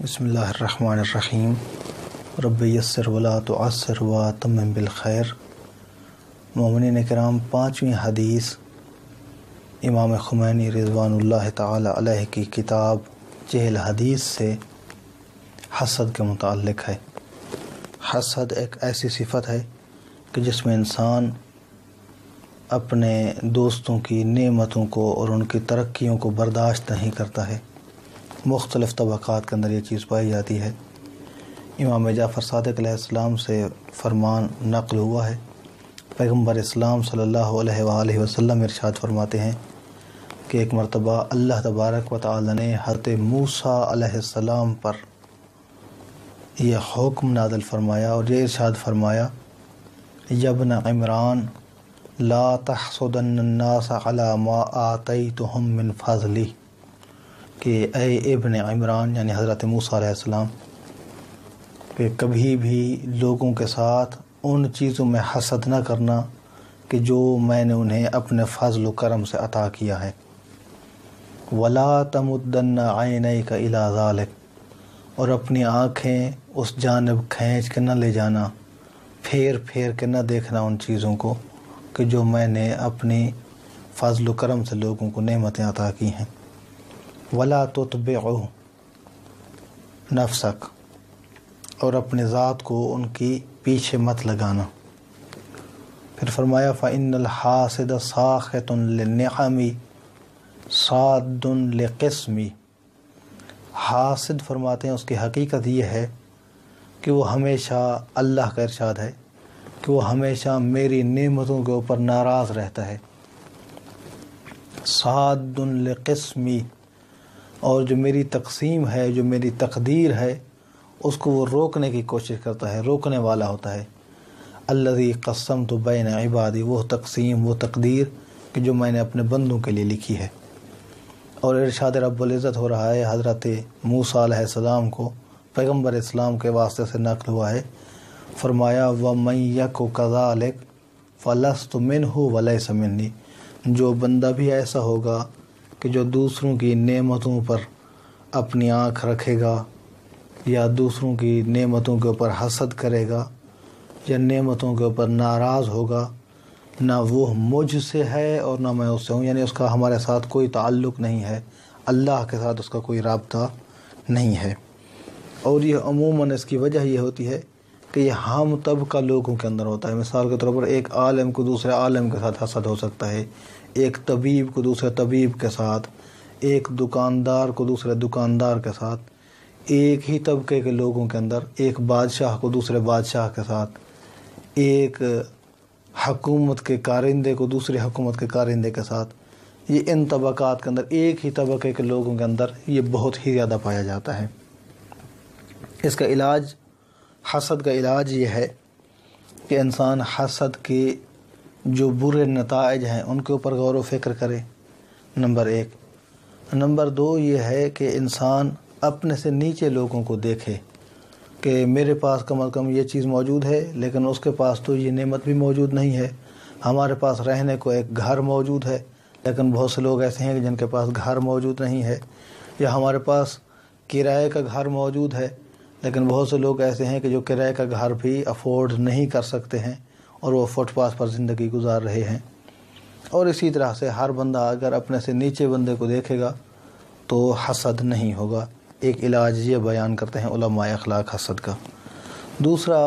بسم اللہ الرحمن الرحیم رب یسر ولا تعسر واتمم بالخیر۔ مومنین کرام، 5ویں حدیث امام خمینی رضوان اللہ تعالی علیہ کی کتاب جہل حدیث سے حسد کے متعلق ہے۔ حسد ایک ایسی صفت ہے کہ جس میں انسان اپنے دوستوں کی نعمتوں کو اور ان کی ترقیوں کو برداشت نہیں کرتا ہے۔ مختلف طبقات کے اندر یہ چیز پائی جاتی ہے۔ امام جعفر صادق علیہ السلام سے فرمان نقل ہوا ہے، پیغمبر اسلام صلی اللہ علیہ وآلہ وسلم ارشاد فرماتے ہیں کہ ایک مرتبہ اللہ تبارک و تعالی نے حضرت موسیٰ علیہ السلام پر یہ حکم نازل فرمایا اور یہ ارشاد فرمایا، یا ابن عمران لا تحسدن الناس علی ما آتیتہم من فضلی، کہ اے ابن عمران یعنی حضرت موسیٰ علیہ السلام، کہ کبھی بھی لوگوں کے ساتھ ان چیزوں میں حسد نہ کرنا کہ جو میں نے انہیں اپنے فضل و کرم سے عطا کیا ہے۔ وَلَا تَمُدَّنَّ عَيْنَيْكَ إِلَىٰ ذَلِكَ، اور اپنی آنکھیں اس جانب کھینچ کے نہ لے جانا، پھیر پھیر کے نہ دیکھنا ان چیزوں کو کہ جو میں نے اپنی فضل و کرم سے لوگوں کو نعمتیں عطا کی ہیں۔ وَلَا تُتْبِعُ نَفْسَكَ، اور اپنے ذات کو ان کی پیچھے مت لگانا۔ پھر فرمایا فَإِنَّ الْحَاسِدَ سَاخِطٌ لِلنِّعَمِ صَادٌ لِقِسْمِ، حاسد فرماتے ہیں اس کی حقیقت یہ ہے کہ وہ ہمیشہ، اللہ کا ارشاد ہے کہ وہ ہمیشہ میری نعمتوں کے اوپر ناراض رہتا ہے۔ صَادٌ لِقِسْمِ، اور جو میری تقسیم ہے، جو میری تقدیر ہے، اس کو وہ روکنے کی کوشش کرتا ہے، روکنے والا ہوتا ہے۔ الذی قسمت بین عبادی، وہ تقسیم، وہ تقدیر کہ جو میں نے اپنے بندوں کے لیے لکھی ہے۔ اور ارشاد رب العزت ہو رہا ہے حضرت موسیٰ علیہ السلام کو، پیغمبر اسلام کے واسطے سے نقل ہوا ہے، فرمایا وَمَن یَکُ کَذَلِکَ فَلَسْتُ مِنْہُ وَلَیْسَ مِنِّی، جو بندہ بھی ایسا ہوگا کہ جو دوسروں کی نعمتوں پر اپنی آنکھ رکھے گا یا دوسروں کی نعمتوں کے اوپر حسد کرے گا یا نعمتوں کے اوپر ناراض ہوگا، نہ وہ مجھ سے ہے اور نہ میں اس سے ہوں، یعنی اس کا ہمارے ساتھ کوئی تعلق نہیں ہے، اللہ کے ساتھ اس کا کوئی رابطہ نہیں ہے۔ اور یہ عموماً اس کی وجہ یہ ہوتی ہے کہ یہ ہم طبقہ لوگوں کے اندر ہوتا ہے۔ مثال کے طور پر ایک عالم کو دوسرے عالم کے ساتھ حسد ہو سکتا ہے، ایک طبیب کو دوسرے طبیب کے ساتھ، ایک دکاندار کو دوسرے دکاندار کے ساتھ، ایک ہی طبقے کے لوگوں کے اندر ایک بادشاہ کو دوسرے بادشاہ کے ساتھ، ایک حکومت کے کارندے کو دوسرے حکومت کے کارندے کے ساتھ، یہ ان طبقات کے اندر، ایک ہی طبقے کے لوگوں کے اندر یہ بہت ہی زیادہ پایا جاتا ہے۔ اس کا علاج، حسد کا علاج یہ ہے کہ انسان حسد کے جو برے نتائج ہیں ان کے اوپر غور و فکر کرے، نمبر 1۔ نمبر 2 یہ ہے کہ انسان اپنے سے نیچے لوگوں کو دیکھے کہ میرے پاس کم از کم یہ چیز موجود ہے لیکن اس کے پاس تو یہ نعمت بھی موجود نہیں ہے۔ ہمارے پاس رہنے کو ایک گھر موجود ہے لیکن بہت سے لوگ ایسے ہیں کہ جن کے پاس گھر موجود نہیں ہے، یا ہمارے پاس کرائے کا گھر موجود ہے لیکن بہت سے لوگ ایسے ہیں کہ جو کرائے کا گھر بھی افورڈ نہیں کر سکتے ہیں اور وہ فٹ پاتھ پر زندگی گزار رہے ہیں۔ اور اسی طرح سے ہر بندہ اگر اپنے سے نیچے بندے کو دیکھے گا تو حسد نہیں ہوگا۔ ایک علاج یہ بیان کرتے ہیں علماء اخلاق حسد کا۔ دوسرا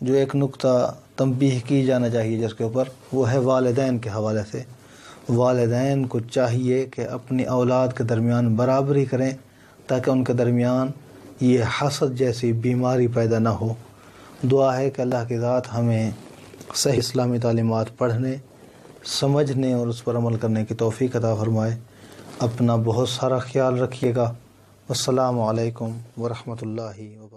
جو ایک نقطہ تنبیہ کی جانا چاہیے جس کے اوپر، وہ ہے والدین کے حوالے سے۔ والدین کو چاہیے کہ اپنی اولاد کے درمیان برابری کریں تاکہ ان کے درمیان یہ حسد جیسی بیماری پیدا نہ ہو۔ دعا ہے کہ اللہ کی ذات ہمیں صحیح اسلامی تعلیمات پڑھنے، سمجھنے اور اس پر عمل کرنے کی توفیق عطا فرمائے۔ اپنا بہت سارا خیال رکھیے گا۔ السلام علیکم ورحمۃ اللہ وبرکاتہ۔